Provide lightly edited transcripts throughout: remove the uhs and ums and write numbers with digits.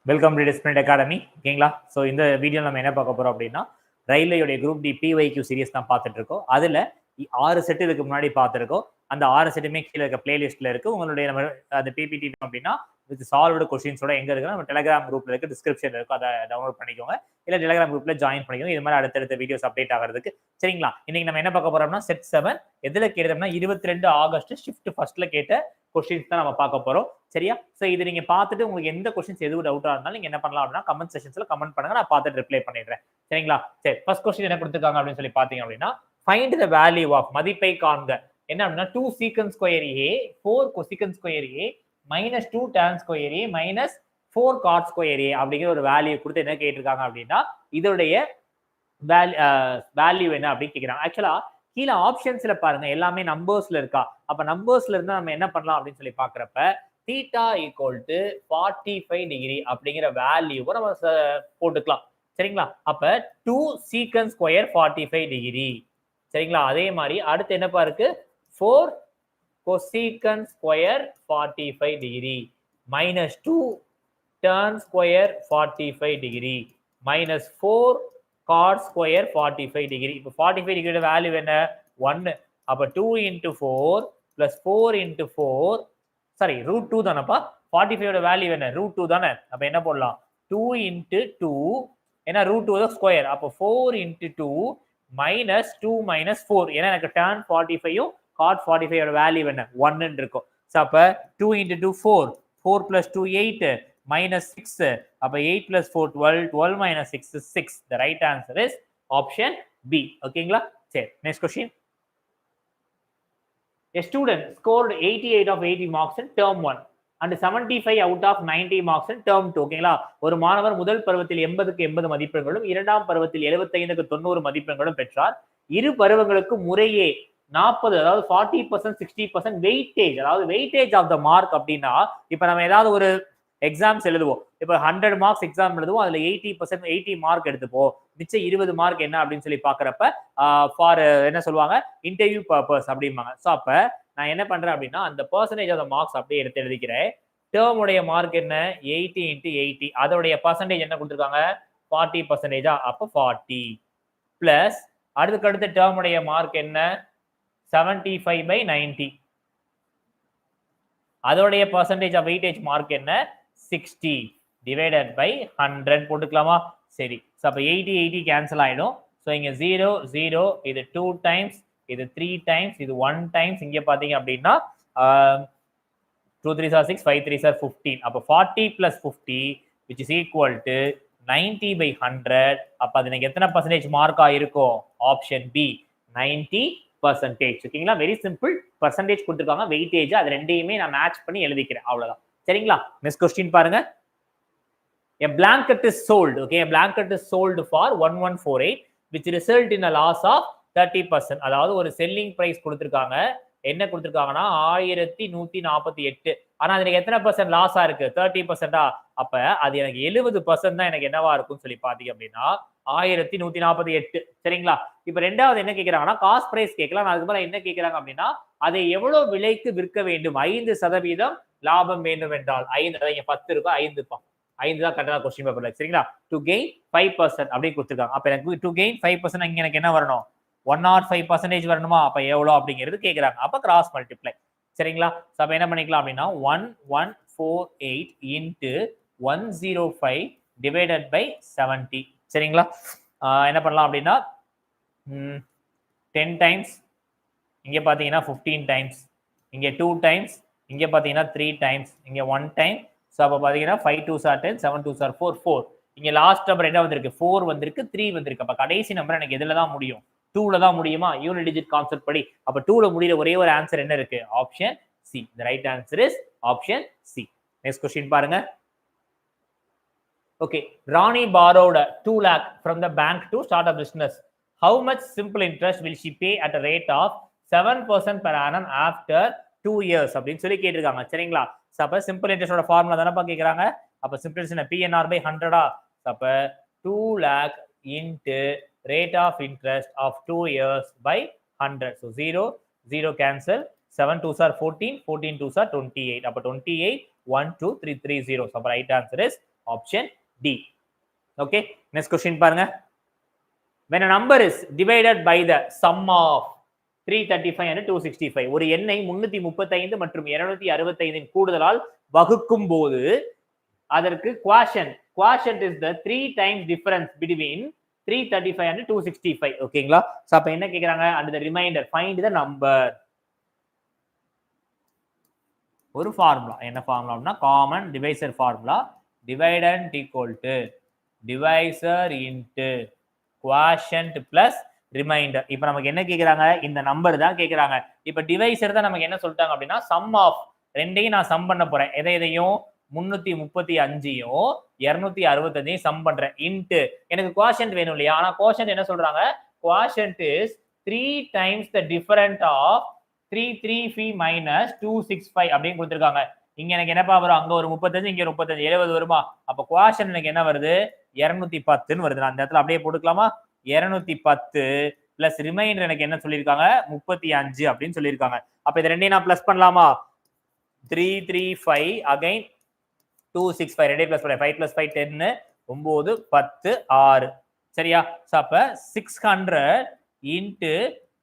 Welcome to discipline academy. ஓகேங்களா? So இந்த video நம்ம என்ன பார்க்க போறோம் அப்படின்னா, ரயில்வேயுடைய குரூப் டி பிஒய்க்யூ சீரிஸ் தான் பார்த்துட்டு இருக்கோம். அதுல 6 செட் இதுக்கு முன்னாடி பார்த்துருக்கோம். அந்த 6 செட்டுமே கீழே இருக்க பிளேலிஸ்ட்ல இருக்கு. உங்களுடைய நம்ம அந்த பிபிடி அப்படின்னா வித் சால்வ்டு கொஸ்டின்ஸோட எங்க இருக்கு நம்ம டெலிகிராம் குரூப்ல இருக்கு, டிஸ்கிரிப்ஷன்ல இருக்கும். அதை டவுன்லோட் பண்ணிக்கோங்க. இல்ல டெலிகிராம் குரூப்ல ஜாயின் பண்ணிக்கோங்க. இது மாதிரி அடுத்தடுத்த வீடியோஸ் அப்டேட் ஆகிறதுக்கு. சரிங்களா? இன்னைக்கு நம்ம என்ன பார்க்க போறோம்னா செட் 7 எதுல கேட்டோம்னா 22 ஆகஸ்ட் ஷிஃப்ட் ஃபர்ஸ்ட்ல கேட்ட கொஸ்டின்ஸ் தான் நம்ம பார்க்க போறோம். சரியா? சோ இது நீங்க பார்த்துட்டு உங்களுக்கு எந்த கொஸ்டின்ஸ் எதுவும் டவுட்டா இருந்தாலும் நீங்க என்ன பண்ணலாம் அப்படின்னா கமெண்ட் செக்ஷன்ஸ்ல கமெண்ட் பண்ணுங்க, நான் பார்த்துட்டு ரிப்ளை பண்ணிடுறேன். சரிங்களா? சரி, ஃபர்ஸ்ட் கொஸ்டின் என்ன கொடுத்திருக்காங்க அப்படின்னு சொல்லி பாத்தீங்க அப்படின்னா, ஃபைண்ட் தி வேல்யூ ஆஃப் மதிப்பை காண்க. என்ன அப்படின்னா 2 secant square a 4 cosecant square a minus 2 tan square a minus 4 cot square a அப்படிங்கிற ஒரு வேல்யூ கொடுத்து என்ன கேட்டிருக்காங்க அப்படின்னா இதோடைய வேல்யூ என்ன அப்படின்னு கேட்கிறாங்க. ஆக்சுவலா கீழே ஆப்ஷன்ஸ்ல பாருங்க எல்லாமே நம்பர்ஸ்ல இருக்கா. அப்ப நம்பர்ஸ்ல இருந்தா நம்ம என்ன பண்ணலாம் அப்படின்னு சொல்லி பாக்குறப்ப தீட்டா ஈக்குவல் டு 45 டிகிரி அப்படிங்கிற வேல்யூவை நம்ம போட்டுக்கலாம். சரிங்களா? அப்ப 2 சீக்கன்ட் ஸ்கொயர் 45 டிகிரி. சரிங்களா? அதே மாதிரி அடுத்து என்னப்பா இருக்கு 4 cosecant square 45 degree minus 2 tan square 45 degree minus 4 cot square 45 degree. இப்போ 45 degree வேல்யூ என்ன 1. அப்ப 2 into 4 plus 4 into 4 sorry root 2 தானப்பா. 45 ஓட வேல்யூ என்ன ரூட் 2 தானே. அப்ப என்ன போடலாம் 2 into 2 ஏன்னா ரூட் 2 ஸ்கொயர். அப்போ 4 into 2 minus 2 minus 4 ஏன்னா எனக்கு tan 45 cot 45 ஓட வேல்யூ என்ன 1 ன்னு இருக்கும். சோ அப்ப 2 into 2 4 4 plus 2 8 minus 6 அப்ப 8 plus 4 12 12 minus 6 is 6. The right answer is option B. ஓகேங்களா? சரி, next question. A student scored 88 of 80 marks in term 1 and 75 out of 90 marks in term 2. ஓகேங்களா? ஒரு மாணவர் முதல் பருவத்தில் 80க்கு 80 மதிப்பெண்களும் இரண்டாம் பருவத்தில் 75க்கு 90 மதிப்பெண்களும் பெற்றார். இரு பருவங்களுக்கு முறையே 40 அதாவது 40% 60% வெயிட்டேஜ் அதாவது வெயிட்டேஜ் ஆஃப் த மார்க் அப்படின்னா இப்ப நம்ம ஏதாவது ஒரு எக்ஸாம்ஸ் எழுதுவோம். இப்ப 100 மார்க்ஸ் எக்ஸாம் எழுதுவோம். அதுல 80% 80 மார்க் எடுத்துப்போம். மிச்சம் 20 மார்க் என்ன அப்படின்னு சொல்லி பாக்குறப்ப ஃபார் என்ன சொல்லுவாங்க இன்டர்வியூ பர்பஸ் அப்படிம்பாங்க. ஸோ அப்ப நான் என்ன பண்றேன் அப்படின்னா அந்த பர்சன்டேஜ் ஆஃப் த மார்க்ஸ் அப்படியே எடுத்து எழுதிக்கிறேன். டேர்ம் உடைய மார்க் என்ன 80 into 80 அதோடைய பர்சன்டேஜ் என்ன கொடுத்துருக்காங்க 40%. அப்ப 40 பிளஸ் அடுத்த டேர்ம் உடைய மார்க் என்ன 75 by 90 அதோடைய பர்சன்டேஜ் ஆஃப் வெயிட்டேஜ் மார்க் என்ன 60 டிவைடட் பை 100 போட்டுக்கலாமா? சரி, சோ அப்ப 80 80 கேன்சல் ஆயிடும். சோ இங்க 0 0 இது 2 டைம்ஸ் இது 3 டைம்ஸ் இது 1 டைம்ஸ். இங்க பாத்தீங்க அப்படின்னா 2 3s are 6 5 3s are 15. அப்ப 40 plus 50 which is equal to 90 by 100. அப்ப அது எனக்கு எத்தனை பர்சன்டேஜ் மார்க்கா இருக்கும் ஆப்ஷன் பி 90%. ஓகேங்களா? Very simple. பர்சன்டேஜ் கொடுத்துருக்காங்க வெயிட்டேஜ் அது ரெண்டையுமே நான் மேட்ச் பண்ணி எழுதிக்கிறேன் அவ்வளவுதான். சரிங்களா? நெக்ஸ்ட் क्वेश्चन பாருங்க. A blanket is sold. Okay, a blanket is sold for 1148 which result in a loss of 30%. அதாவது ஒரு செல்லிங் பிரைஸ் கொடுத்திருக்காங்க. என்ன கொடுத்திருக்காங்கன்னா 1148. ஆனா அதுக்கு எத்தனை பர்சன்ட் லாஸா இருக்கு 30%. அப்ப அது எனக்கு 70% தான் எனக்கு என்னவா இருக்கும்னு சொல்லி பாத்தீங்க அப்படின்னா 1148. சரிங்களா? இப்ப ரெண்டாவது என்ன கேக்குறாங்கன்னா காஸ்ட் பிரைஸ் கேட்கலாம். அதுக்கு மேல என்ன கேக்குறாங்க அப்படின்னா அதை எவ்வளவு விலைக்கு விற்க வேண்டும் 5% லாபம் வேண்டும் என்றால் 5 அதாவது 10 இருக்கும் 5 தான் கரெக்டா क्वेश्चन பேப்பர்ல. சரிங்களா? டு கெயின் 5% அப்படி கொடுத்திருக்காங்க. அப்ப எனக்கு டு கெயின் 5% இங்க எனக்கு என்ன வரணும் 105% வரணுமா? அப்ப எவ்வளவு அப்படிங்கிறது கேக்குறாங்க. அப்ப கிராஸ் மல்டிப்ளை. சரிங்களா? சோ அப்ப என்ன பண்ணிக்கலாம் அப்படின்னா 1148 into 105 டிவைடட் பை 70. சரிங்களா? என்ன பண்ணலாம் அப்படின்னா 10 டைம்ஸ் இங்க பாத்தீங்கன்னா 15 டைம்ஸ் இங்க 2 டைம்ஸ் இங்க பாத்தீங்கன்னா 3 டைம்ஸ் இங்க 1 டைம். சோ அப்ப பாத்தீங்கன்னா 5 2s are 10 7 2s are 4 4. இங்க லாஸ்ட் நம்பர் என்ன வந்திருக்கு 4 வந்திருக்கு 3 வந்திருக்கு. அப்ப கடைசி நம்பர் எனக்கு எதுல தான் முடியும் 2ல தான் முடியுமா யூனிட் டிஜிட் கான்செப்ட் படி. அப்ப 2ல முடியற ஒரே ஒரு ஆன்சர் என்ன இருக்கு option C. The right answer is option C. Next question பாருங்க. Okay, Rani borrowed 2 lakh from the bank to start a business. How much simple interest will she pay at a rate of 7% per annum after 2 years அப்படின்னு சொல்லி கேட்டிருக்காங்க. சரிங்களா? அப்ப simple இன்ட்ரெஸ்டோட formula தானப்பா கேக்குறாங்க. அப்ப simple interest PNR by 100. அப்ப 2 lakh into rate of interest of 2 years by 100. So 0 0 cancel 7 2s are 14 14 2s are 28. அப்ப 28 1 2 3 3 0. So right answer is option D. Okay, next question பாருங்க. when a number is divided by the sum of 335 and 265, ஒரு எண்ணை 335 மற்றும் 265 இன் கூடுதலால் வகுக்கும் போது அதற்கு quotient is the 3 times difference between 335 and 265. ஓகேங்களா? So அப்ப என்ன கேக்குறாங்க? and the remainder find the number. ஒரு ஃபார்முலா, என்ன ஃபார்முலானா common divisor formula. Dividend equal to divisor into quotient plus remainder. இப்போ நமக்கு என்ன கேக்குறாங்க? இந்த நம்பர் தான் கேக்குறாங்க. இப்போ டிவைசர் தான் நமக்கு என்ன சொல்லிட்டாங்க அப்படின்னா சம் ஆஃப் ரெண்டையும் நான் சம் பண்ண போறேன். எதையும் 335யும் 265யும் சம் பண்றேன். இன்ட்டு எனக்கு quotient வேணும் இல்லையா? ஆனா quotient என்ன சொல்றாங்க? quotient is 3 times the difference of 335 minus 265 அப்படின்னு கொடுத்திருக்காங்க. இங்க எனக்கு என்னப்பா வரும்? அங்க ஒரு 35, இங்க 35, 70 வருமா? அப்ப quotient எனக்கு என்ன வருது? 210 வருது. நான் அந்த இடத்துல அப்படியே போட்டுக்கலாமா? 210 பிளஸ் ரிமைண்டர் எனக்கு என்ன சொல்லியிருக்காங்க? 35 அப்படின்னு சொல்லியிருக்காங்க. அப்ப இது ரெண்டையும் நான் பிளஸ் பண்ணலாமா? 335 அகைன் 265 ரெண்டே பிளஸ் பண்ண 5 பிளஸ் 5 10 9 10 6 சரியா? அப்ப 600 into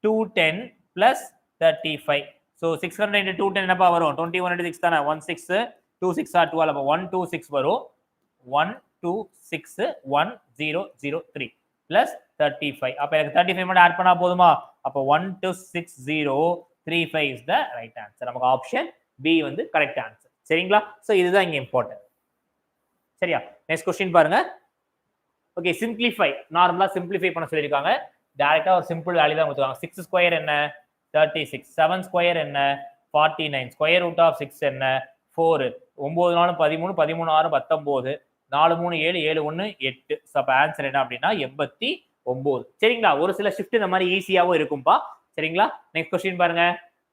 210 plus 35. So 600 into 210 என்னப்பா வரும்? 21 into 6 தானே? 16 26 are 12. அப்ப 126 வரும். 126 1003 plus 35. அப்ப எனக்கு 35 மட்டும் ஆட் பண்ணா போதுமா? அப்ப 126035 is the right answer. நமக்கு ஆப்ஷன் B வந்து கரெக்ட் ஆன்சர். சரிங்களா? சோ இதுதான் இங்க இம்பார்ட்டன்ட். சரியா? நெக்ஸ்ட் क्वेश्चन பாருங்க. Okay, simplify. நார்மலா சிம்பிளிஃபை பண்ண சொல்லிருக்காங்க. டைரக்டா ஒரு சிம்பிள் வேல்யூ தான் கொடுத்தாங்க. 6 ஸ்கொயர் என்ன? 36. 7 ஸ்கொயர் என்ன? 49. ஸ்கொயர் ரூட் ஆஃப் 6 என்ன? 4. 9 4 13, 13 6 19, 4 3 7 7 1 8. சோ அப்ப ஆன்சர் என்ன அப்படினா 89. சரிங்களா? ஒரு சில ஷிஃப்ட் இந்த மாதிரி ஈஸியாவும் இருக்கும்பா. சரிங்களா? நெக்ஸ்ட் क्वेश्चन பாருங்க.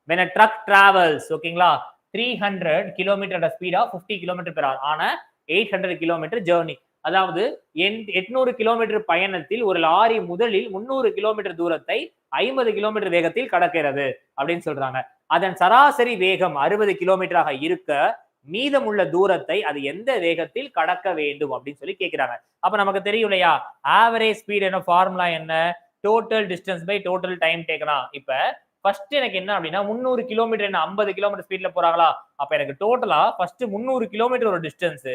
when a truck travels, ஓகேங்களா, 300 km at a speed of 50 km per hour on a 800 km journey. அதாவது 800 கிலோமீட்டர் பயணத்தில் ஒரு லாரி முதலில் 300 கிலோமீட்டர் தூரத்தை 50 கிலோமீட்டர் வேகத்தில் கடக்கிறது அப்படின்னு சொல்றாங்க. அதன் சராசரி வேகம் 60 கிலோமீட்டராக இருக்க மீதமுள்ள தூரத்தை அது எந்த வேகத்தில் கடக்க வேண்டும் அப்படின்னு சொல்லி கேக்குறாங்க. அப்ப நமக்கு தெரியும் இல்லையா, ஆவரேஜ் ஸ்பீட் என்ன, ஃபார்முலா என்ன? Total distance by total time டேக்கனா. இப்ப ஃபர்ஸ்ட் எனக்கு என்ன அப்படின்னா 300 கிலோமீட்டர் என்ன 50 கிலோமீட்டர் ஸ்பீட்ல போறாங்களா? அப்ப எனக்கு டோட்டலா ஃபர்ஸ்ட் 300 கிலோமீட்டர் ஒரு டிஸ்டன்ஸ்,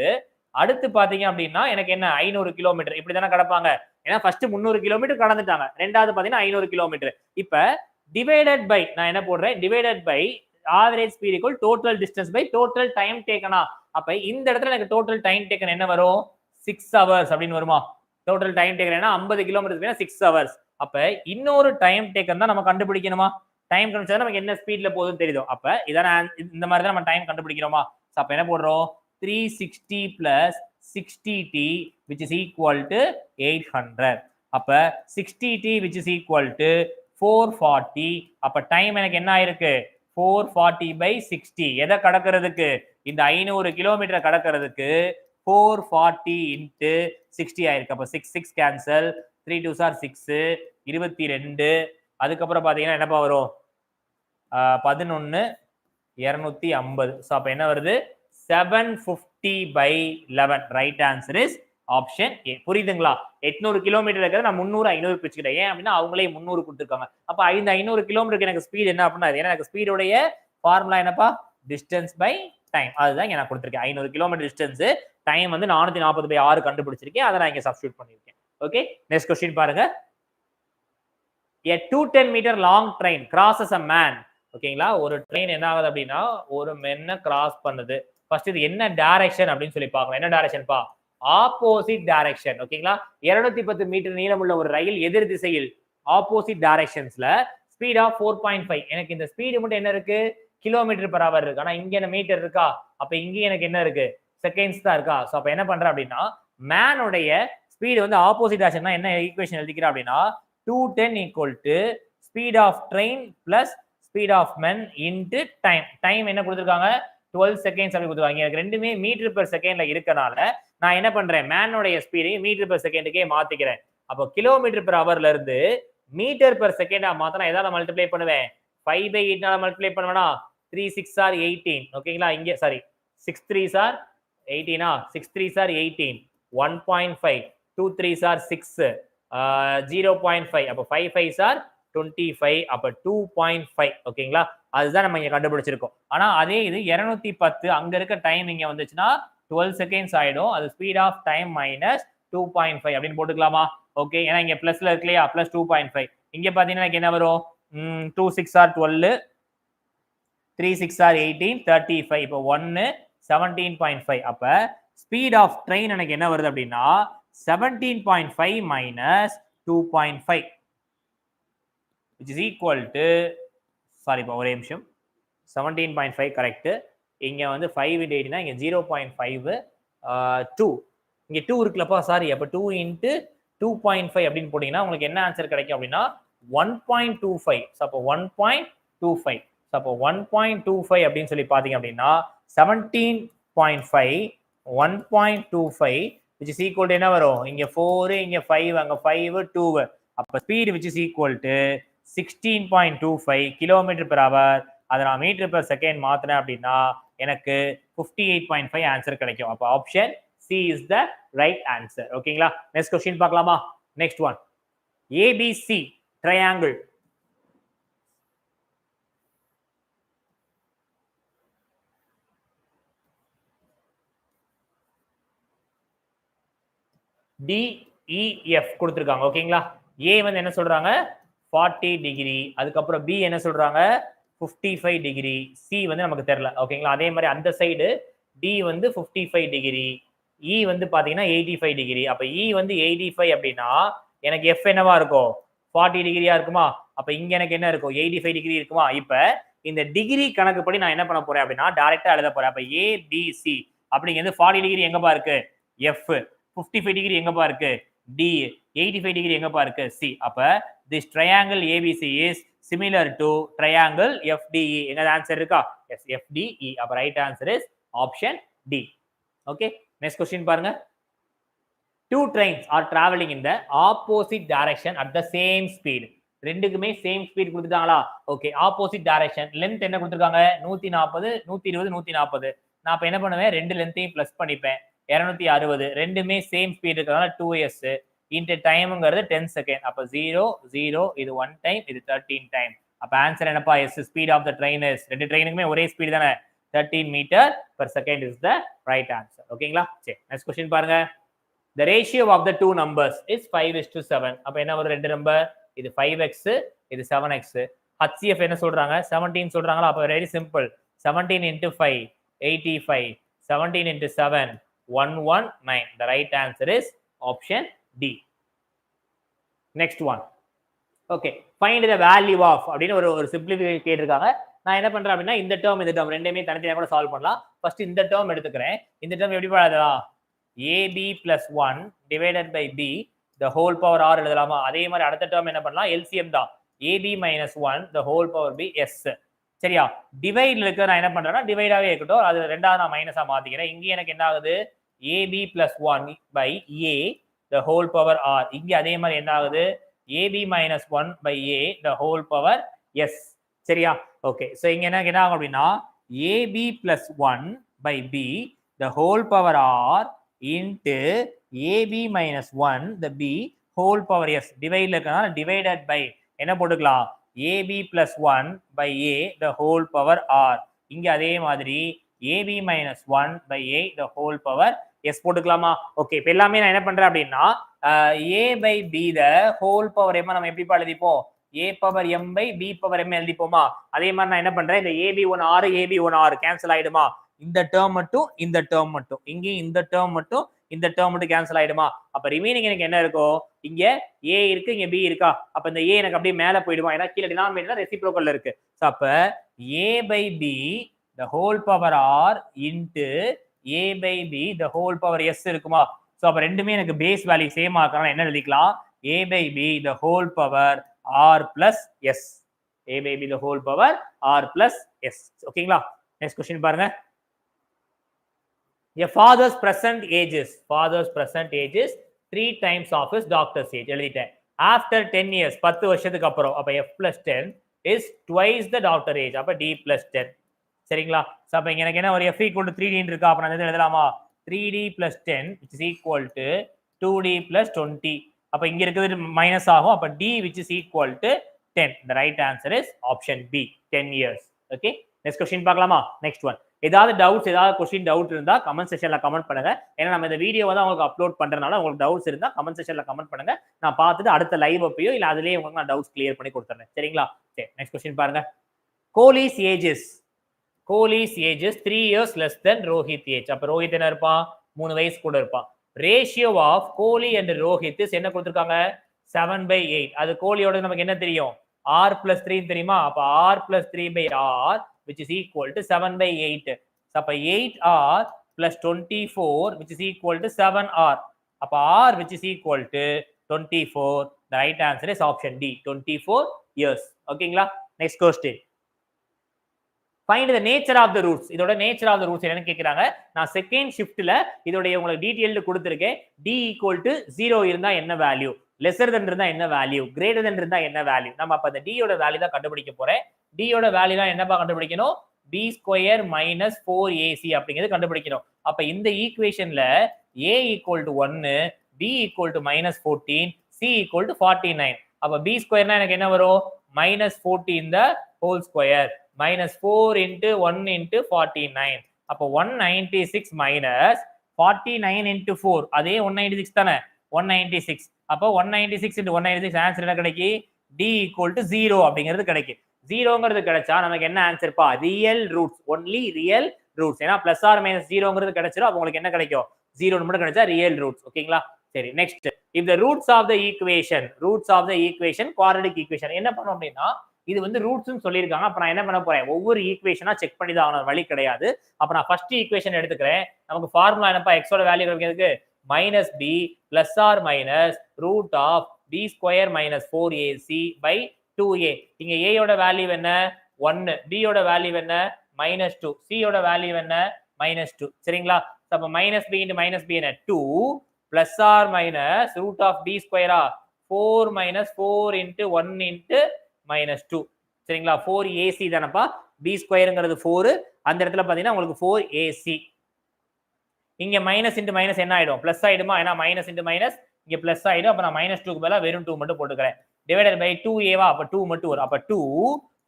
அடுத்து பாத்தீங்க அப்படின்னா எனக்கு என்ன 500 கிலோமீட்டர் இப்படி தானே கடப்பாங்க. ஏன்னா ஃபர்ஸ்ட் 300 கிலோமீட்டர் கடந்துட்டாங்க, ரெண்டாவது பாத்தீங்கன்னா 500 கிலோமீட்டர். இப்ப டிவைடட் பை நான் என்ன போடுறேன்? Divided by average speed equal total distance by total time டேக்கனா. அப்ப இந்த இடத்துல எனக்கு டோட்டல் டைம் டேக்கன் என்ன வரும்? 6 hours அப்படின்னு வருமா? டோட்டல் டைம் டேக்கன் என்ன? 50 கிலோமீட்டர் 6 hours. அப்ப இன்னொரு டைம் டேக்கன் தான் நம்ம கண்டுபிடிக்கணுமா? டைம் கண்டுபிடிச்சா நமக்கு என்ன ஸ்பீட்ல போகுதுன்னு தெரியுதோ. அப்ப இதான இந்த மாதிரி தான் நம்ம டைம் கண்டுபிடிக்கிறோமா? அப்ப என்ன போடுறோம்? 360 plus 60t which is equal to 800. அப்ப 60t which is equal to 440. அப்ப டைம் எனக்கு என்ன ஆயிருக்கு? 440 by 60. எதை கடக்கிறதுக்கு? இந்த 500 கிலோமீட்டர் கடக்கிறதுக்கு 440 into 60 ஆயிருக்கு. அப்ப 6 6 கேன்சல், 3 2s are 6, 22. அதுக்கப்புறம் பாத்தீங்கன்னா என்னப்பா வரும்? 11 250. சோ அப்ப என்ன வருது? 750 by 11. Right answer is option A. புரியுதுங்களா? 800 கிலோமீட்டர் இருக்கிறத நான் 300 500 பிரிச்சுக்கிட்டேன். ஏன் அப்படின்னா அவங்களே 300 கொடுத்துருக்காங்க. அப்ப 500 கிலோமீட்டருக்கு எனக்கு ஸ்பீட் என்ன அப்படின்னா, ஏன்னா எனக்கு ஸ்பீடோடைய ஃபார்முலா என்னப்பா? Distance by time. அதுதான் இங்க நான் கொடுத்துருக்கேன். 500 கிலோமீட்டர் டிஸ்டன்ஸ், டைம் வந்து 440 by 6 கண்டுபிடிச்சிருக்கேன். அதை நான் இங்க சப்ஸ்டிட்யூட் பண்ணிருக்கேன். ஓகே, நெக்ஸ்ட் क्वेश्चन பாருங்க. A 210 meter long train crosses a man. ஓகேங்களா? ஒரு ட்ரெயின் என்ன ஆகுது அப்படின்னா ஒரு மென்ன கிராஸ் பண்ணுது. ஃபர்ஸ்ட் இது என்ன டைரக்ஷன் அப்படின்னு சொல்லி பார்க்கலாம். என்ன டைரக்ஷன் பா? Opposite direction. ஓகேங்களா? 210 மீட்டர் நீளமுள்ள ஒரு ரயில் எதிர் திசையில் ஆப்போசிட் டைரக்ஷன்ஸ்ல ஸ்பீட் ஆஃப் 4.5. எனக்கு இந்த ஸ்பீடு மட்டும் என்ன இருக்கு? கிலோமீட்டர் per hour இருக்கு. ஆனா இங்க என்ன மீட்டர் இருக்கா? அப்ப இங்க எனக்கு என்ன இருக்கு? செகண்ட்ஸ் தான் இருக்கா? சோ அப்ப என்ன பண்றேன் அப்படின்னா மேனுடைய ஸ்பீடு வந்து ஆப்போசிட் டைரக்ஷன்னா என்ன ஈக்குவேஷன் எழுதிக்கிறேன் அப்படின்னா 210 equal to speed of train plus speed of men into time. Time என்ன கொடுத்திருக்காங்க? 12 seconds அப்படி கொடுத்துருக்காங்க. எனக்கு ரெண்டுமே மீட்டர் பெர் செகண்ட்ல இருக்கனால நான் என்ன பண்றேன்? மேனோடைய ஸ்பீடையும் மீட்டர் பெர் செகண்டுக்கே மாத்திக்கிறேன். அப்போ கிலோமீட்டர் பெர் ஹவர்ல இருந்து மீட்டர் பெர் செகண்டா மாத்தினா எதால மல்டிப்ளை பண்ணுவேன்? 5 by 8 நால மல்டிப்ளை பண்ணுவேனா? 3 6 are 18. ஓகேங்களா? இங்க sorry 6 3s are 18 6 3s are 18 1.5 2 3s are 6 0.5 அப்ப 5 5s are 25 அப்ப 2.5 ஓகேங்களா அதுதான் நம்ம இங்க கண்டுபிடிச்சிருக்கோம் ஆனா அதே இது 210 அங்க இருக்க டைம் இங்க வந்துச்சுன்னா 12 செகண்ட்ஸ் ஆயிடும் அது ஸ்பீட் ஆஃப் டைம் மைனஸ் 2.5 அப்படின்னு போட்டுக்கலாமா ஓகே ஏன்னா இங்க பிளஸ்ல இருக்கு இல்லையா பிளஸ் 2.5 இங்க பாத்தீங்கன்னா என்ன வரும் 2 6 are 12 3 6 are 18 35 இப்போ 1 17.5 அப்ப ஸ்பீட் ஆஃப் ட்ரெயின் எனக்கு என்ன வருது அப்படின்னா 17.5 minus 2.5 which is equal to sorry இப்போ ஒரே நிமிஷம் 17.5 கரெக்ட் இங்க வந்து 5 into 8 இங்க 0.5 2 இங்க 2 இருக்குல்லப்பா சாரி அப்ப 2 into 2.5 அப்படின்னு போட்டீங்கன்னா உங்களுக்கு என்ன ஆன்சர் கிடைக்கும் அப்படின்னா 1.25 அப்போ 1.25 அப்போ 1.25 அப்படின்னு சொல்லி பாத்தீங்க அப்படின்னா 17.5 1.25 which is equal to என்ன வரும் இங்க 4 இங்க 5 அங்க 5 2 அப்ப speed which is equal to 16.25 kilometre per hour அதை நான் மீட்டர் பெர் செகண்ட் மாத்தினேன் அப்படின்னா எனக்கு 58.5 ஆன்சர் கிடைக்கும் அப்ப option C is the right answer ஓகேங்களா நெக்ஸ்ட் क्वेश्चन பார்க்கலாமா next one ABC triangle DEF கொடுத்துருக்காங்க ஓகேங்களா ஏ வந்து என்ன சொல்றாங்க 40 டிகிரி அதுக்கப்புறம் பி என்ன சொல்றாங்க 55 டிகிரி சி வந்து நமக்கு தெரியல ஓகேங்களா அதே மாதிரி அந்த சைடு டி வந்து 55 டிகிரி இ வந்து பாத்தீங்கன்னா 85 டிகிரி அப்ப இ வந்து 85 அப்படின்னா எனக்கு எஃப் என்னவா இருக்கும் 40 டிகிரியா இருக்குமா அப்ப இங்க எனக்கு என்ன இருக்கும் 85 டிகிரி இருக்குமா இப்ப இந்த டிகிரி கணக்குப்படி நான் என்ன பண்ண போறேன் அப்படின்னா டைரக்டா எழுத போறேன் அப்ப ஏ பி சி அப்படிங்கிறது 40 டிகிரி எங்கப்பா இருக்கு எஃப் 55 டிகிரி எங்கப்பா இருக்கு டி 85 டிகிரி எங்கப்பா இருக்கு சி அப்ப this triangle ABC is similar to triangle FDE எங்க ஆன்சர் இருக்கா yes FDE அப்ப right answer is option D okay next question பாருங்க two trains are traveling in the opposite direction at the same speed ரெண்டுக்குமே same speed கொடுத்துட்டாங்களா okay opposite direction length என்ன கொடுத்துருக்காங்க 140 120 140 நான் அப்ப என்ன பண்ணுவேன் ரெண்டு லென்த்தையும் பிளஸ் பண்ணிப்பேன் 260 ரெண்டுமே சேம் ஸ்பீட் இருக்கிறதுனால 2s இன்டு டைம்ங்கிறது 10 செகண்ட் அப்ப 0 0 இது 1 டைம் இது 13 டைம் அப்ப ஆன்சர் என்னப்பா yes speed of the train is ரெண்டு ட்ரெயினுக்குமே ஒரே ஸ்பீட் தானே 13 metre per second is the right answer ஓகேங்களா சரி நெக்ஸ்ட் क्वेश्चन பாருங்க the ratio of the two numbers is 5:7 அப்ப என்ன வரும் ரெண்டு நம்பர் இது 5x இது 7x HCF என்ன சொல்றாங்க 17 சொல்றாங்களா அப்ப very simple 17 into 5 85 17 into 7 119 the right answer is option D next one okay find the value of அப்படினு ஒரு சிம்பிளிஃபை கேட்டிருக்காங்க நான் என்ன பண்றேன் அப்படினா இந்த டேர்ம் ரெண்டையுமே தனித்தனியா கூட சால்வ் பண்ணலாம் ஃபர்ஸ்ட் இந்த டேர்ம் எடுத்துக்கிறேன் இந்த டேர்ம் எப்படி எழுதலாம் ab plus 1 divided by b the whole power r எழுதலாமா அதே மாதிரி அடுத்த டேர்ம் என்ன பண்ணலாம் LCM தான் ab minus 1 the whole power b s சரியா டிவைட்ல இருக்க நான் என்ன பண்றேன்னா டிவைடாவே இருக்கட்டும் அது ரெண்டாவது நான் மைனஸா மாத்திக்கிறேன் இங்க எனக்கு என்ன ஆகுது ab plus 1 by a the whole power r இங்க அதே மாதிரி என்ன ஆகுது ab minus 1 by a the whole power s சரியா ஓகே சோ இங்க என்ன ஆகும் அப்படினா ab plus 1 by b the whole power r into ab minus 1 the b whole power s டிவைட்ல இருக்கனால divided by என்ன போட்டுக்கலாம் ab plus 1 by a the whole power r இங்க அதே மாதிரி ab minus 1 by a the whole power s போட்டுக்கலாமா okay இப்போ எல்லாமே நான் என்ன பண்றேன் அப்படின்னா a by b the whole power m நம்ம எப்படி எழுதிப்போம் a power m by b power m எழுதிப்போமா அதே மாதிரி நான் என்ன பண்றேன் இந்த ab1r ab1r கேன்சல் ஆயிடுமா இந்த டேர்ம் மட்டும் இந்த டேர்ம் மட்டும் இங்க இந்த டேர்ம் மட்டும் இந்த டேர்ம் மட்டும் கேன்சல் ஆயிடுமா அப்ப ரிமைனிங் எனக்கு என்ன இருக்கும் இங்க a இருக்கு இங்க b இருக்கா அப்ப இந்த a எனக்கு அப்படியே மேல போயிடுமா ஏன்னா கீழ டினாமினேட்டர்ல ரெசிப்ரோக்கல்ல இருக்கு சோ அப்ப a by b the whole power r into a by b the whole power s இருக்குமா சோ அப்ப ரெண்டுமே எனக்கு பேஸ் வேல்யூ சேம் ஆக்கறனால என்ன எழுதிக்கலாம் a by b the whole power r plus s a by b the whole power r plus s ஓகேங்களா next question பாருங்க a father's present age is 3 times of his doctor's age எழுதிட்டேன் after 10 years 10 வருஷத்துக்கு அப்புறம் அப்ப f plus 10 is twice the doctor age அப்ப d plus 10 சரிங்களா so அப்ப இங்க எனக்கு என்ன ஒரு f equal to 3d இருக்கா அப்ப நான் இத எழுதலாமா 3d plus 10 which is equal to 2d plus 20. அப்ப இங்க இருக்குது மைனஸ் ஆகும். அப்ப d which is equal to 10. The right answer is option B, 10 years. Okay, next question பார்க்கலாமா? next one. ஏதாவது டவுட்ஸ், ஏதாவது கொஸ்டின் டவுட் இருந்தா கமெண்ட் செக்ஷன்ல கமெண்ட் பண்ணுங்க. ஏன்னா நம்ம இந்த வீடியோ வந்து உங்களுக்கு அப்லோட் பண்றதுனால உங்களுக்கு டவுட்ஸ் இருந்தா கமெண்ட் செக்ஷன்ல கமெண்ட் பண்ணுங்க. நான் பார்த்துட்டு அடுத்த லைவ் அப்பயோ இல்ல அதுலயே உங்களுக்கு நான் டவுட்ஸ் கிளியர் பண்ணி கொடுத்துறேன். சரிங்களா? சரி, நெக்ஸ்ட் கொஸ்டின் பாருங்க. Kohli's ages 3 years less than Rohit age. அப்ப ரோஹித் என்ன இருப்பான்? 3 வயசு கூட இருப்பான். Ratio of Kohli and Rohit என்ன கொடுத்திருக்காங்க? 7/8. அது கோலியோட நமக்கு என்ன தெரியும்? r plus 3 தெரியுமா? அப்ப r plus 3/r which is equal to 7/8. So அப்ப 8r plus 24 which is equal to 7r. அப்ப r which is equal to 24. The right answer is option D, 24 years. ஓகேங்களா? next question. Find the nature of the roots. இதோட nature of the roots என்னன்னு கேக்குறாங்க. நான் second ஷிஃப்ட்ல இதோட உங்களுக்கு டீடைல்ல கொடுத்திருக்கேன். d equal to 0 இருந்தா என்ன வேல்யூ, lesser than இருந்தா என்ன வேல்யூ, greater than இருந்தா என்ன வேல்யூ. நம்ம அப்ப அந்த d யோட வேல்யூ தான் கண்டுபிடிக்க போறேன். d யோட வேல்யூ தான் என்னப்பா கண்டுபிடிக்கணும்? b square minus 4ac அப்படிங்கிறது கண்டுபிடிக்கணும். அப்ப இந்த ஈக்குவேஷன்ல a equal to 1, b equal to minus 14, c equal to 49. அப்ப b ஸ்கொயர்னா எனக்கு என்ன வரும்? minus 14 the whole square minus 4 into 1 into 49. அப்ப 196 minus 49 into 4 அதே 196 தானே? 196. அப்ப 196 into 196 ஆன்சர் என்ன கிடைக்கு? d equal to 0 அப்படிங்கிறது கிடைக்கு. 0ங்கிறது கிடைச்சா நமக்கு என்ன ஆன்சர் பா? Real roots, only real roots. ஏன்னா பிளஸ் ஆர் மைனஸ் 0ங்கிறது கிடைச்சிரும். அப்ப உங்களுக்கு என்ன கிடைக்கும்? 0 மட்டும் கிடைச்சா ரியல் ரூட்ஸ். ஓகேங்களா? சரி, next. if the roots of the equation quadratic equation என்ன பண்ணும் அப்படின்னா, இது வந்து ரூட்ஸ்னு சொல்லியிருக்காங்க. அப்ப நான் என்ன பண்ண போறேன்? ஒவ்வொரு ஈக்குவேஷனா செக் பண்ணி தான் ஆகணும், வழி கிடையாது. அப்ப நான் ஃபர்ஸ்ட் ஈக்குவேஷன் எடுத்துக்கிறேன். நமக்கு ஃபார்முலா என்னப்பா? x ஓட வேல்யூ கிடைக்கிறதுக்கு minus b plus or minus root of b square minus 4ac by 2a. இங்க a யோட வேல்யூ என்ன? 1, b யோட வேல்யூ என்ன? -2, c யோட வேல்யூ என்ன? -2. சரிங்களா? அப்ப minus b into minus b என்ன? 2 plus or minus root of b square 4 minus 4 into 1 into -2. சரிங்களா? 4ac தானப்பா. b ஸ்கொயர்ங்கிறது 4, அந்த இடத்துல பாத்தீங்கன்னா உங்களுக்கு 4ac. இங்க மைனஸ் இன்டு மைனஸ் என்ன ஆயிடும்? பிளஸ் ஆயிடுமா? ஏன்னா மைனஸ் இன்டு மைனஸ் இங்க பிளஸ் ஆயிடும். அப்ப நான் -2க்கு பதிலா வெறும் 2 மட்டும் போட்டுக்கிறேன். டிவைடட் பை 2a அப்ப 2 மட்டும் வரும். அப்ப 2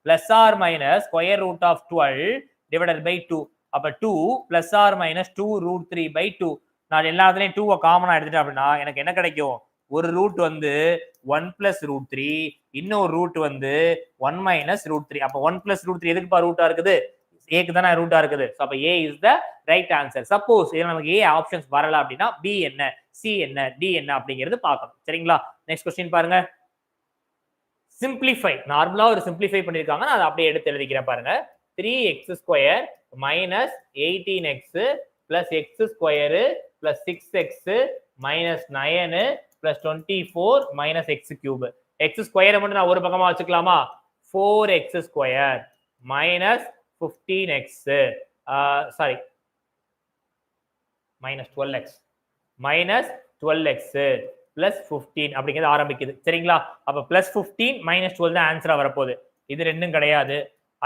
plus or minus square root of 12 divided by 2. அப்ப 2 plus or minus 2 root 3 by 2. நான் எல்லாத்துலயும் 2 காமனா எடுத்துட்டேன் அப்படின்னா எனக்கு என்ன கிடைக்கும்? ஒரு ரூட் வந்து 1 பிளஸ் ரூட் 3, இன்னொரு ரூட் வந்து 1 மைனஸ் ரூட் 3. அப்ப 1 பிளஸ் ரூட் 3 எதுக்குப்பா ரூட்டா இருக்குது? ஏக்கு தானே ரூட்டா இருக்குது. அப்ப A is the right answer. Suppose இதுல நமக்கு ஏ ஆப்ஷன்ஸ் வரல அப்படின்னா பி என்ன, சி என்ன, டி என்ன அப்படிங்கிறது பார்க்கணும். சரிங்களா? நெக்ஸ்ட் கொஸ்டின் பாருங்க. சிம்பிளிஃபை. நார்மலா ஒரு சிம்பிளிஃபை பண்ணிருக்காங்க, நான் அதை அப்படியே எடுத்து எழுதிக்கிறேன் பாருங்க. 3x square minus 18x plus x square plus 6x minus 9 plus 24 minus x cube. X ஸ்கொயரை மட்டும் நான் ஒரு பக்கமா வச்சுக்கலாமா? 4x square minus 15x sorry minus 12x plus 15 அப்படிங்கிறது ஆரம்பிக்குது. சரிங்களா? அப்ப பிளஸ் 15 மைனஸ் 12 தான் ஆன்சரா வரப்போகுது. இது ரெண்டும் கிடையாது.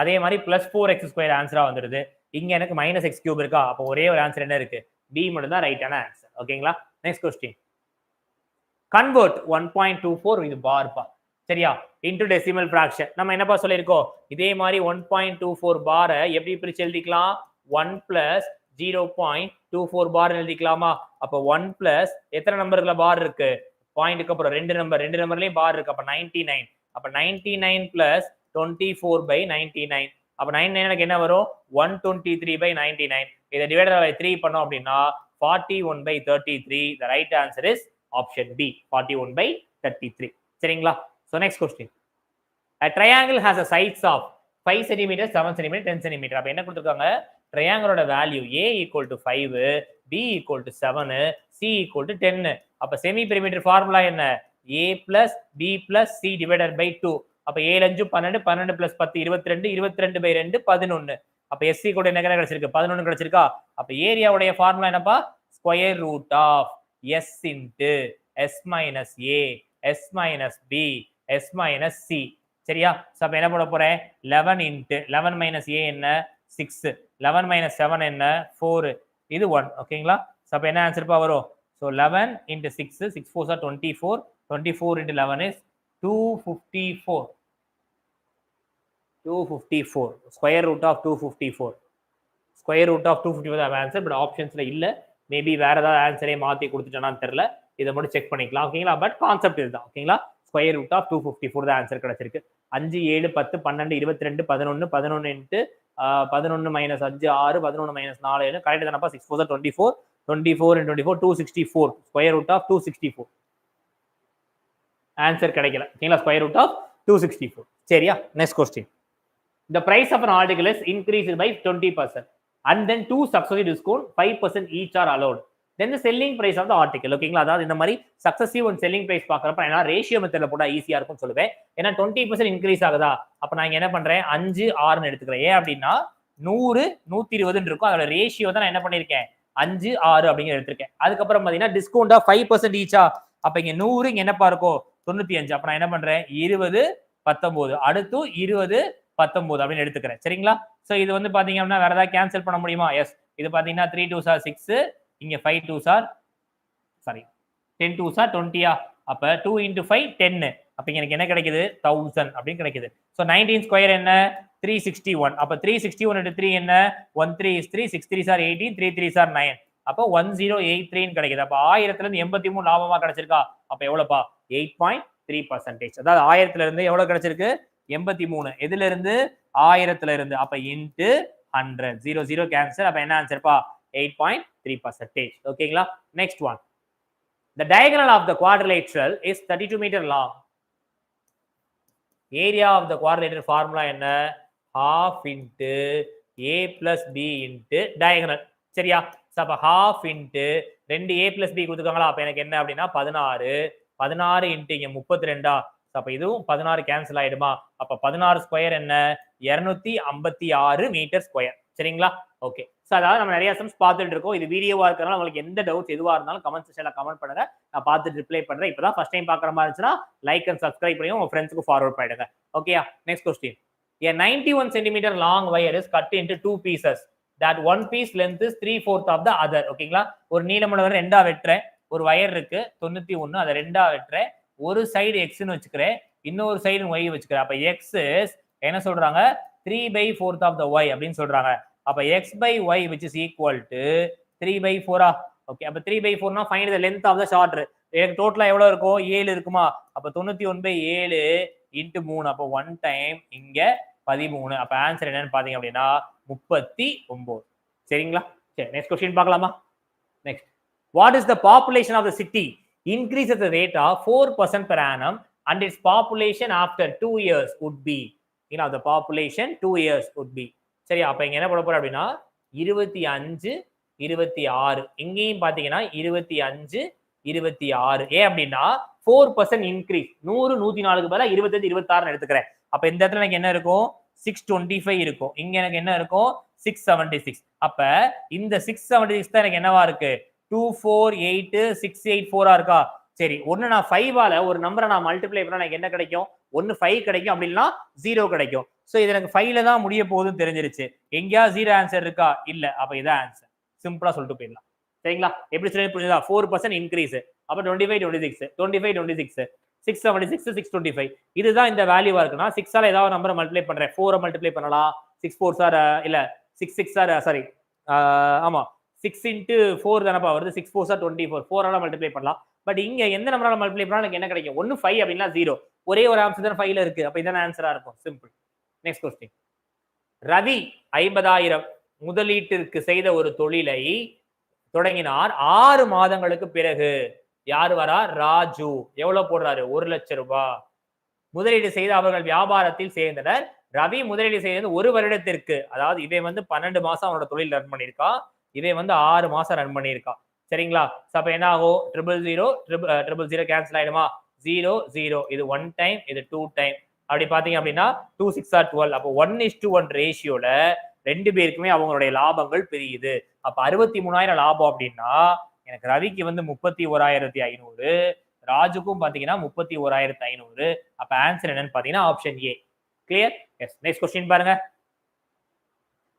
அதே மாதிரி பிளஸ் 4x ஸ்கொயர் ஆன்சரா வந்துடுது. இங்க எனக்கு மைனஸ் எக்ஸ் கியூப் இருக்கா? அப்போ ஒரே ஒரு ஆன்சர் என்ன இருக்கு? பி மட்டும் தான் ரைட்டான ஆன்சர். ஓகேங்களா? Next question. கன்வெர்ட் 1.24 இது பார்ப்பா. சரியா? Into decimal fraction. நம்ம என்னப்பா சொல்லியிருக்கோம்? இதே மாதிரி 1.24 பாரை எப்படி பிரிச்சு எழுதிக்கலாம்? 1 பிளஸ் 0.24 பார் எழுதிக்கலாமா? அப்ப 1 பிளஸ் எத்தனை நம்பர்ல பார் இருக்கு? பாயிண்ட்க்கு அப்புறம் ரெண்டு நம்பர்லயும் பார் இருக்கு. அப்ப 99. அப்ப 99 பிளஸ் 24 by 99. அப்ப 99 எனக்கு என்ன வரும்? 123 by 99. இதை டிவைடட் பை 3 பண்ணோம் அப்படின்னா 41 by 33. The right answer is option B, 41 by 33. சரிங்களா? So next question. A triangle has a sides of 5 cm, 7 cm, 10 cm. அப்ப என்ன கொடுத்திருக்காங்க? ட்ரையாங்கிளோட value a equal to 5, b equal to 7, c equal to 10. அப்ப semi perimeter formula என்ன? a plus b plus c divided by 2. அப்ப 7 5 12, 12 plus 10 22, 22 by 2 11. அப்ப s கூட என்ன கிடைச்சிருக்கு? 11 கிடைச்சிருக்கா? அப்ப ஏரியாவுடைய ஃபார்முலா என்னப்பா? Square root of s into s minus a, s minus b, s minus c. சரியா? அப்ப என்ன போட போறேன்? 11 into 11 minus a என்ன? 6, 11 minus 7 என்ன? 4, இது 1. ஓகேங்களா? அப்போ என்ன ஆன்சர் வரும்? So 11 into 6, 6 4s are 24, 24 into 11 is 254. 254, square root of 254. Square root of 254 தான் ஆன்சர். பட் ஆப்ஷன்ஸ்ல இல்ல, மேபி வேற ஏதாவது ஆன்சரே மாத்தி கொடுத்துட்டானான்னு தெரியல. இதை மட்டும் செக் பண்ணிக்கலாம். ஓகேங்களா? பட் கான்செப்ட் இதுதான். ஓகேங்களா? ஸ்கொயர் ரூட் ஆஃப் 254 தான் ஆன்சர் கிடைச்சிருக்கு. 5 7 10 12 22 11 11 இன்ட்டு 11 மைனஸ் 5 6 11 மைனஸ் 4 7 கரெக்ட் தானப்பா? 6 4 24, 24 and 24 264, square root of 264 answer கிடைக்கல. ஓகேங்களா? Square root of 264. சரியா? Next question. The price of an article is increased by 20%. And then 2 successive discount 5% each are allowed. Then the selling price of the article. ஓகேங்களா? அதாவது இந்த மாதிரி successive and selling price பார்க்கறப்ப நான் ratio மெத்தட்ல போட்டா ஈஸியா இருக்கும்னு சொல்லுவேன். ஏன்னா 20% இன்க்ரீஸ் ஆகுதா, அப்ப நான் என்ன பண்றேன் 5 6ன்னு எடுத்துக்கிறேன். ஏன் அப்படின்னா 100 120 இருக்கும். அதோட ரேஷியோ தான் நான் என்ன பண்ணிருக்கேன் 5 6 அப்படிங்கிற எடுத்திருக்கேன். அதுக்கப்புறம் பாத்தீங்கன்னா டிஸ்கவுண்டா 5% ஈச்சா, அப்ப இங்க 100 இங்க என்னப்பா இருக்கும் 95. அப்ப நான் என்ன பண்றேன் 20 19 அடுத்து 20 19 அப்படின்னு எடுத்துக்கிறேன். சரிங்களா? சோ இது வந்து பாத்தீங்க அப்படின்னா வேற ஏதாவது கேன்சல் பண்ண முடியுமா? எஸ். இது பாத்தீங்கன்னா 3 2s are 6, இங்க 5 2s are sorry 10 2s are 20. அப்ப 2 into 5 10. அப்ப எனக்கு என்ன கிடைக்குது 1000 அப்படின்னு கிடைக்குது. சோ 19 ஸ்கொயர் என்ன 361. அப்ப 361 into 3 என்ன 1 3 is 3, 6 3s are 18, 3 3s are 9. அப்ப 1083 கிடைக்குது. அப்ப 1000ல இருந்து 83 லாபமா கிடைச்சிருக்கா? அப்ப எவ்வளவுப்பா 8.3%. அதாவது 1000ல இருந்து எவ்வளவு கிடைச்சிருக்கு 83. எதுல இருந்து 1000ல இருந்து. அப்ப இன்டு 100 0 0 கேன்சல். அப்ப என்ன ஆன்சர்ப்பா 8.3%. ஓகேங்களா? Next one. The diagonal of the quadrilateral is 32 meter long. Area of the quadrilateral formula என்ன half into a plus b into diagonal. சரியா? அப்ப half into 2a plus b கொடுத்துருக்காங்களா? அப்ப எனக்கு என்ன அப்படின்னா 16 16 into இங்க 32. அப்ப இதுவும் 16 கேன்சல் ஆயிடுமா? அப்ப 16 ஸ்கொயர் என்ன 256 மீட்டர் ஸ்கொயர். சரிங்களா? ஓகே. சோ அதாவது நம்ம நிறைய சம்ஸ் பார்த்துட்டு இருக்கோம். இது வீடியோவா இருக்கறனால உங்களுக்கு எந்த டவுட்ஸ் எதுவா இருந்தாலும் கமெண்ட் செக்ஷன்ல கமெண்ட் பண்ணுங்க. நான் பார்த்துட்டு ரிப்ளை பண்றேன். இப்பதான் ஃபர்ஸ்ட் டைம் பார்க்குற மாதிரி இருந்துச்சுன்னா லைக் அண்ட் சப்ஸ்கிரைப் பண்ணி உங்க ஃப்ரெண்ட்ஸ்க்கு ஃபார்வர்ட் பண்ணிடுங்க. ஓகேயா? Next question. A 91 centimeter long wire is cut into 2 pieces. That one piece length is 3/4 of the other. ஓகேங்களா? ஒரு நீளமுள்ள வயர் ரெண்டா வெட்டுறேன். ஒரு வயர் இருக்கு 91, அதை ரெண்டா வெட்டுறேன். ஒரு சைடு எக்ஸ்ன்னு வச்சுக்கிறேன், இன்னொரு சைடு y வச்சுக்கிறேன். அப்ப x என்ன சொல்றாங்க 3/4 of the y அப்படின்னு சொல்றாங்க. அப்ப x by y which is equal to 3/4. Okay. அப்ப 3/4 னா find the length of the short. எனக்கு டோட்டலா எவ்வளவு இருக்கும் 7 இருக்குமா? அப்ப 91/7 into 3. அப்ப 1 டைம் இங்க 13. அப்ப ஆன்சர் என்னன்னு பாத்தீங்க அப்படின்னா 39. சரிங்களா? சரி, நெக்ஸ்ட் क्वेश्चन பார்க்கலாமா? Next. What is the population of the city increases the rate of 4% per annum and its population after 2 years would be? You know, the population 2 years would be. சரி, அப்ப இங்க என்ன போட போறோம் அப்படின்னா 25 26. இங்கேயும் பாத்தீங்கன்னா 25 26. ஏன் அப்படின்னா 4% இன்க்ரீஸ் 100 104க்கு பதிலா 25 26 எடுத்துக்கிறேன். அப்ப இந்த இடத்துல எனக்கு என்ன இருக்கும் 625 இருக்கும். இங்க எனக்கு என்ன இருக்கும் 676. அப்ப இந்த 676 தான் எனக்கு என்னவா இருக்கு 248 இருக்கா? சரி, ஒன்னு நான் 5ஆல ஒரு நம்பரை நான் மல்டிப்ளை பண்ணா எனக்கு என்ன கிடைக்கும்? ஒன்னு 5 கிடைக்கும், அப்படின்னா 0 கிடைக்கும். சோ இது எனக்கு 5ல தான் முடிய போகுதுன்னு தெரிஞ்சிருச்சு. எங்கயா 0 ஆன்சர் இருக்கா? இல்ல. அப்ப இதான் ஆன்சர். சிம்பிளா சொல்லிட்டு போயிடலாம். சரிங்களா? எப்படி சொல்லி புரியுதா? 4% இன்க்ரீஸ். அப்ப 25 26 25 26 676 625. இதுதான் இந்த வேல்யூவா இருக்குன்னா 6ஆல ஏதாவது நம்பரை மல்டிப்ளை பண்றேன். 4 மல்டிப்ளை பண்ணலாம். 6 4s are இல்ல 6 6 are சாரி ஆமா 6 into 4 தானப்பா வருது. 6 4s are 24. 4ஆல மல்டிப்ளை பண்ணலாம். பட் இங்க எந்த நம்பரால மல்டிப்ளை பண்ணா எனக்கு என்ன கிடைக்கும்? ஒன்னு 5 அப்படின்னா 0. ஒரே ஒரு ஆன்சர் தான் 5ல இருக்கு. அப்ப இதான ஆன்சரா இருக்கும். சிம்பிள். Next question. ரவி 50,000 முதலீட்டிற்கு செய்த ஒரு தொழிலை தொடங்கினார். 6 மாதங்களுக்கு பிறகு யார் வரா? ராஜு. எவ்வளவு போடுறாரு? 1 லட்சம் ரூபாய் முதலீடு செய்து அவர்கள் வியாபாரத்தில் சேர்ந்தனர். ரவி முதலீடு செய்தது 1 வருடத்திற்கு. அதாவது இவன் வந்து 12 மாசம் அவனோட தொழில் ரன் பண்ணியிருக்கா. இவன் வந்து 6 மாசம் ரன் பண்ணியிருக்கா. சரிங்களா? அப்ப என்ன ஆகும் 000 000 கேன்சல் ஆயிடுமா? 0 0. இது 1 டைம், இது 2 டைம். அப்படி பாத்தீங்க அப்படின்னா 2 6 are 12. அப்போ 1:1 ரேஷியோல ரெண்டு பேருக்குமே அவங்களுடைய லாபங்கள் பெரியுது. அப்ப 63,000 லாபம் அப்படின்னா எனக்கு ரவிக்கு வந்து 31,500, ராஜுக்கும் பாத்தீங்கன்னா 31,500. அப்ப ஆன்சர் என்னன்னு பாத்தீங்கன்னா option A. Clear? Yes. Next question பாருங்க.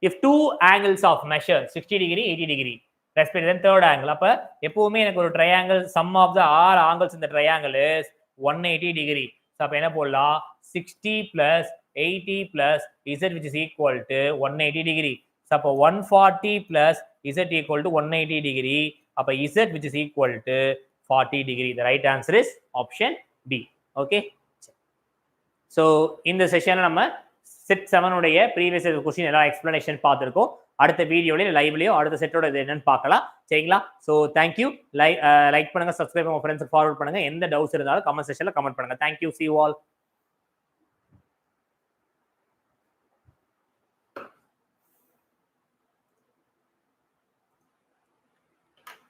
If two angles of measure 60 degree 80 degree respect then third angle. அப்ப எப்பவுமே எனக்கு ஒரு triangle sum of the all angles in the triangle is 180 degree. So அப்ப என்ன போடலாம் 60 plus 80 plus z which is equal to 180 degree. So அப்ப 140 plus z equal to 180 degree. அப்ப z which is equal to 40 degree. The right answer is option B. Okay. So இந்த செஷன்ல நம்ம set 7 உடைய previous question எல்லாம் explanation பார்த்திருக்கோம். அடுத்த வீடியோல லைவ்லயோ அடுத்த செட்டோட இது என்னன்னு பார்க்கலாம். சரிங்களா? So thank you. லைக் பண்ணுங்க, சப்ஸ்கிரைப் பண்ணுங்க, ஃப்ரெண்ட்ஸ்க்கு ஃபார்வர்ட் பண்ணுங்க. எந்த டவுட்ஸ் இருந்தாலும் கமெண்ட் செக்ஷன்ல கமெண்ட் பண்ணுங்க. Thank you. See you all.